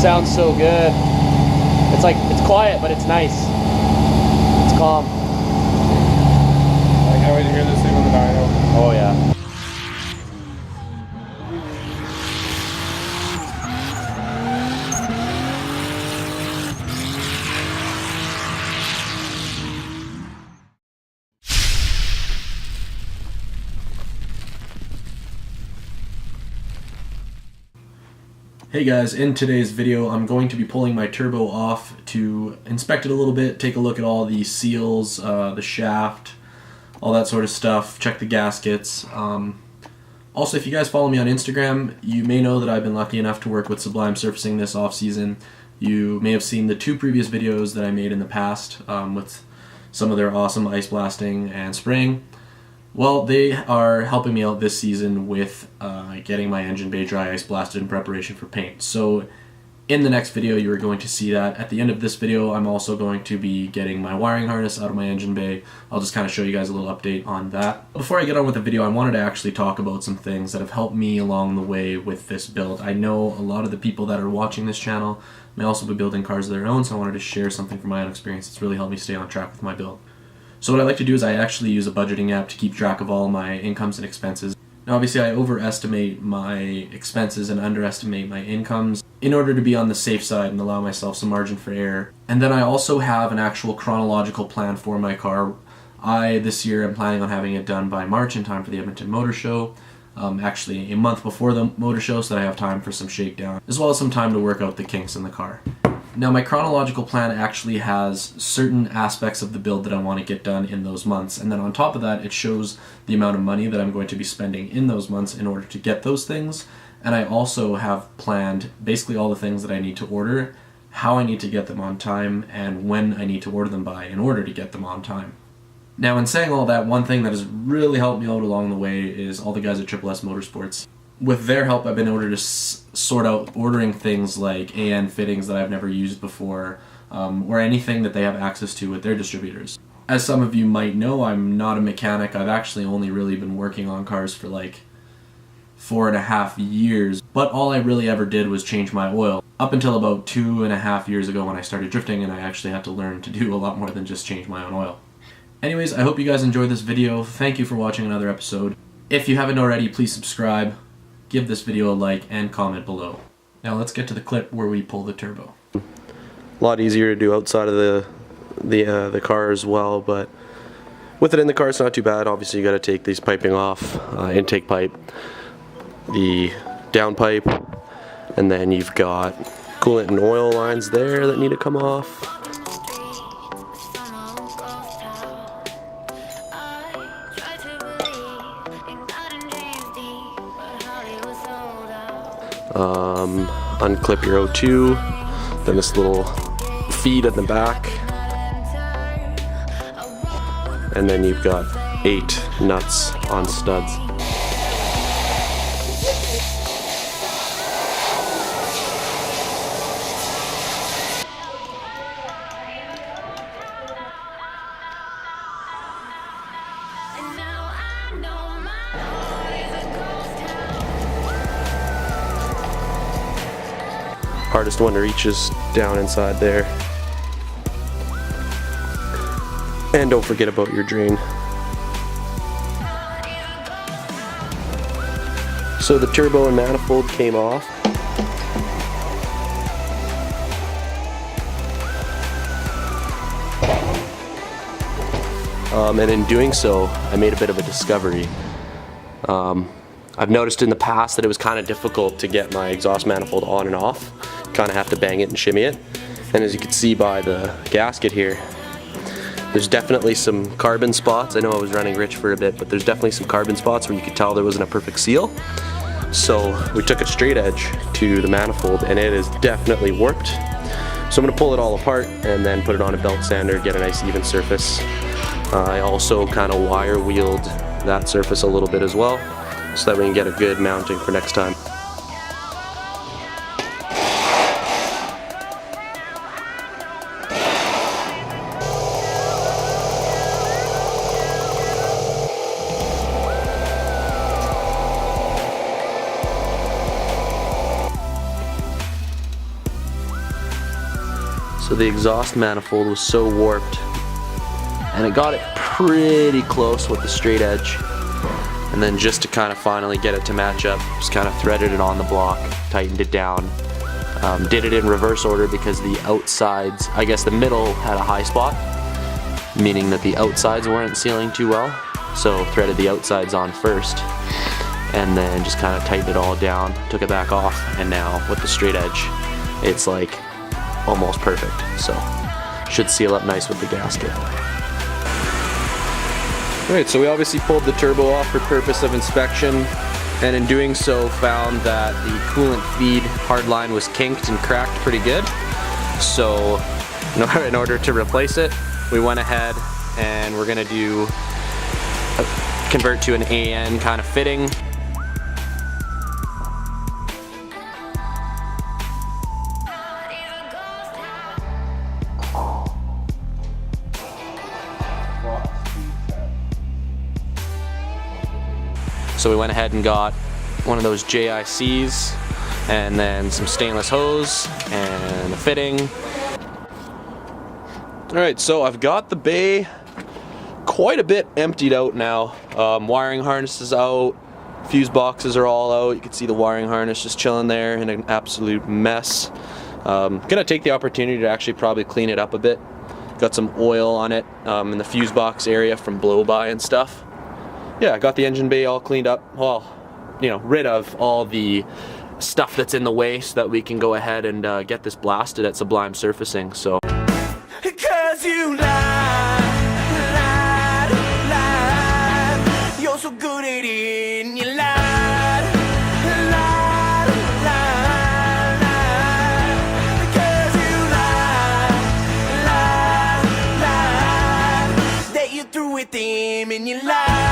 Sounds so good. It's like, it's quiet, but it's nice. It's calm. I can't wait to hear this thing on the dyno. Oh yeah. Hey guys, in today's video I'm going to be pulling my turbo off to inspect it a little bit, take a look at all the seals, the shaft, all that sort of stuff, check the gaskets. Also, if you guys follow me on Instagram, you may know that I've been lucky enough to work with Sublime Surfacing this off-season. You may have seen the 2 previous videos that I made in the past with some of their awesome ice blasting and spraying. Well, they are helping me out this season with getting my engine bay dry ice blasted in preparation for paint. So in the next video you are going to see that. At the end of this video I'm also going to be getting my wiring harness out of my engine bay. I'll just kind of show you guys a little update on that. Before I get on with the video, I wanted to actually talk about some things that have helped me along the way with this build. I know a lot of the people that are watching this channel may also be building cars of their own, so I wanted to share something from my own experience that's really helped me stay on track with my build. So what I like to do is I actually use a budgeting app to keep track of all my incomes and expenses. Now obviously I overestimate my expenses and underestimate my incomes in order to be on the safe side and allow myself some margin for error. And then I also have an actual chronological plan for my car. This year am planning on having it done by March in time for the Edmonton Motor Show. Actually a month before the motor show so that I have time for some shakedown, as well as some time to work out the kinks in the car. Now my chronological plan actually has certain aspects of the build that I want to get done in those months, and then on top of that it shows the amount of money that I'm going to be spending in those months in order to get those things, and I also have planned basically all the things that I need to order, how I need to get them on time, and when I need to order them by in order to get them on time. Now in saying all that, one thing that has really helped me out along the way is all the guys at S Motorsports. With their help I've been able to sort out ordering things like AN fittings that I've never used before, or anything that they have access to with their distributors. As some of you might know, I'm not a mechanic. I've actually only really been working on cars for like 4.5 years, but all I really ever did was change my oil. Up until about 2.5 years ago when I started drifting, and I actually had to learn to do a lot more than just change my own oil. Anyways, I hope you guys enjoyed this video. Thank you for watching another episode. If you haven't already, please subscribe. Give this video a like and comment below. Now let's get to the clip where we pull the turbo. A lot easier to do outside of the car as well, but with it in the car it's not too bad. Obviously you got to take these piping off, intake pipe, the downpipe, and then you've got coolant and oil lines there that need to come off. Unclip your O2, then this little feed at the back, and then you've got 8 nuts on studs. Hardest one to reach is down inside there. And don't forget about your drain. So the turbo and manifold came off. And in doing so, I made a bit of a discovery. I've noticed in the past that it was kind of difficult to get my exhaust manifold on and off. Kind of have to bang it and shimmy it. And as you can see by the gasket here, there's definitely some carbon spots. I know I was running rich for a bit, but there's definitely some carbon spots where you could tell there wasn't a perfect seal. So we took a straight edge to the manifold and it is definitely warped. So I'm going to pull it all apart and then put it on a belt sander, get a nice even surface. I also kind of wire wheeled that surface a little bit as well, so that we can get a good mounting for next time. So the exhaust manifold was so warped, and it got it pretty close with the straight edge. And then just to kind of finally get it to match up, just kind of threaded it on the block, tightened it down. Did it in reverse order because the outsides, I guess the middle had a high spot, meaning that the outsides weren't sealing too well. So threaded the outsides on first, and then just kind of tightened it all down, took it back off, and now with the straight edge, it's like almost perfect. So should seal up nice with the gasket. Alright, so we obviously pulled the turbo off for purpose of inspection, and in doing so found that the coolant feed hardline was kinked and cracked pretty good. So in order to replace it, we went ahead and we're going to convert to an AN kind of fitting. So we went ahead and got one of those JICs and then some stainless hose and a fitting. Alright, so I've got the bay quite a bit emptied out now. Wiring harness is out, fuse boxes are all out. You can see the wiring harness just chilling there in an absolute mess. Gonna take the opportunity to actually probably clean it up a bit. Got some oil on it in the fuse box area from blow-by and stuff. Yeah, I got the engine bay all cleaned up. Well, you know, rid of all the stuff that's in the way so that we can go ahead and get this blasted at Sublime Surfacing. So. 'Cause you lied, you're so good at it, and you lied, because you lied, that you threw with him, and you lied.